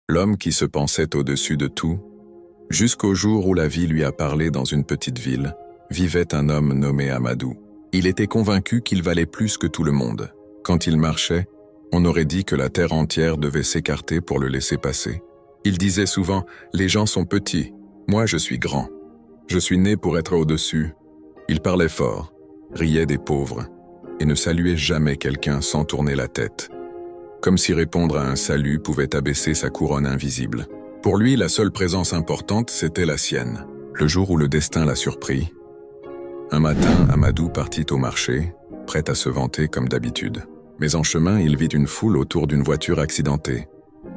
l'homme qui se pensait au-dessus de tout, jusqu'au jour où la vie lui a parlé dans une petite ville, vivait un homme nommé Amadou. Il était convaincu qu'il valait plus que tout le monde. Quand il marchait, on aurait dit que la terre entière devait s'écarter pour le laisser passer. Il disait souvent « Les gens sont petits, moi je suis grand. Je suis né pour être au-dessus. » Il parlait fort, riait des pauvres, et ne saluait jamais quelqu'un sans tourner la tête. Comme si répondre à un salut pouvait abaisser sa couronne invisible. Pour lui, la seule présence importante, c'était la sienne. Le jour où le destin l'a surpris, un matin, Amadou partit au marché, prêt à se vanter comme d'habitude. Mais en chemin, il vit une foule autour d'une voiture accidentée.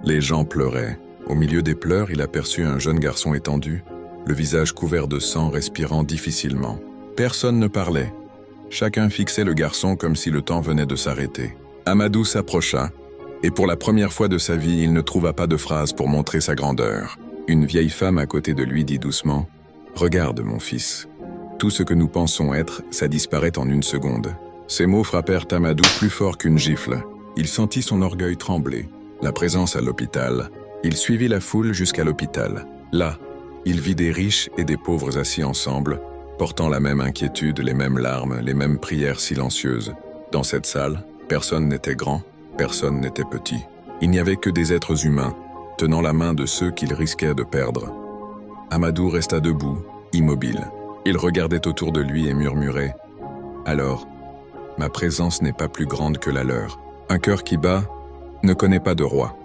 Les gens pleuraient. Au milieu des pleurs, il aperçut un jeune garçon étendu, le visage couvert de sang, respirant difficilement. Personne ne parlait. Chacun fixait le garçon comme si le temps venait de s'arrêter. Amadou s'approcha, et pour la première fois de sa vie, il ne trouva pas de phrase pour montrer sa grandeur. Une vieille femme à côté de lui dit doucement « Regarde, mon fils. Tout ce que nous pensons être, ça disparaît en une seconde. » Ces mots frappèrent Amadou plus fort qu'une gifle. Il sentit son orgueil trembler. La présence à l'hôpital. Il suivit la foule jusqu'à l'hôpital. Là, il vit des riches et des pauvres assis ensemble, portant la même inquiétude, les mêmes larmes, les mêmes prières silencieuses. Dans cette salle, personne n'était grand, personne n'était petit. Il n'y avait que des êtres humains, tenant la main de ceux qu'il risquait de perdre. Amadou resta debout, immobile. Il regardait autour de lui et murmurait « Alors, ma présence n'est pas plus grande que la leur. Un cœur qui bat ne connaît pas de roi. »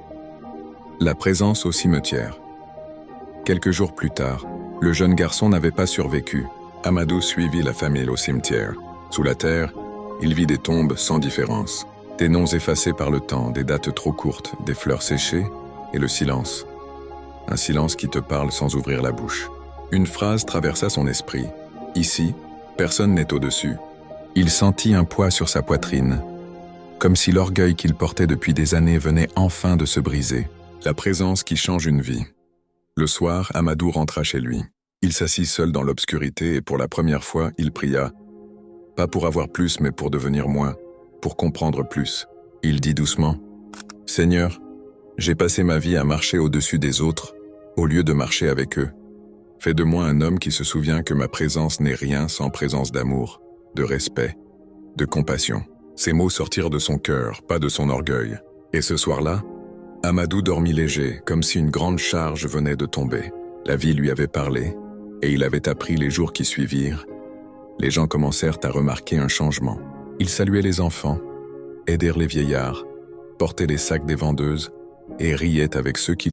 La présence au cimetière. Quelques jours plus tard, le jeune garçon n'avait pas survécu. Amadou suivit la famille au cimetière. Sous la terre, il vit des tombes sans différence. Des noms effacés par le temps, des dates trop courtes, des fleurs séchées et le silence. Un silence qui te parle sans ouvrir la bouche. Une phrase traversa son esprit. Ici, personne n'est au-dessus. Il sentit un poids sur sa poitrine, comme si l'orgueil qu'il portait depuis des années venait enfin de se briser. La présence qui change une vie. Le soir, Amadou rentra chez lui. Il s'assit seul dans l'obscurité et pour la première fois, il pria. Pas pour avoir plus, mais pour devenir moins, pour comprendre plus. Il dit doucement « Seigneur, j'ai passé ma vie à marcher au-dessus des autres, au lieu de marcher avec eux. Fais de moi un homme qui se souvient que ma présence n'est rien sans présence d'amour, de respect, de compassion. » Ces mots sortirent de son cœur, pas de son orgueil. Et ce soir-là, Amadou dormit léger, comme si une grande charge venait de tomber. La vie lui avait parlé, et il avait appris les jours qui suivirent. Les gens commencèrent à remarquer un changement. Ils saluaient les enfants, aidèrent les vieillards, portaient les sacs des vendeuses et riaient avec ceux qui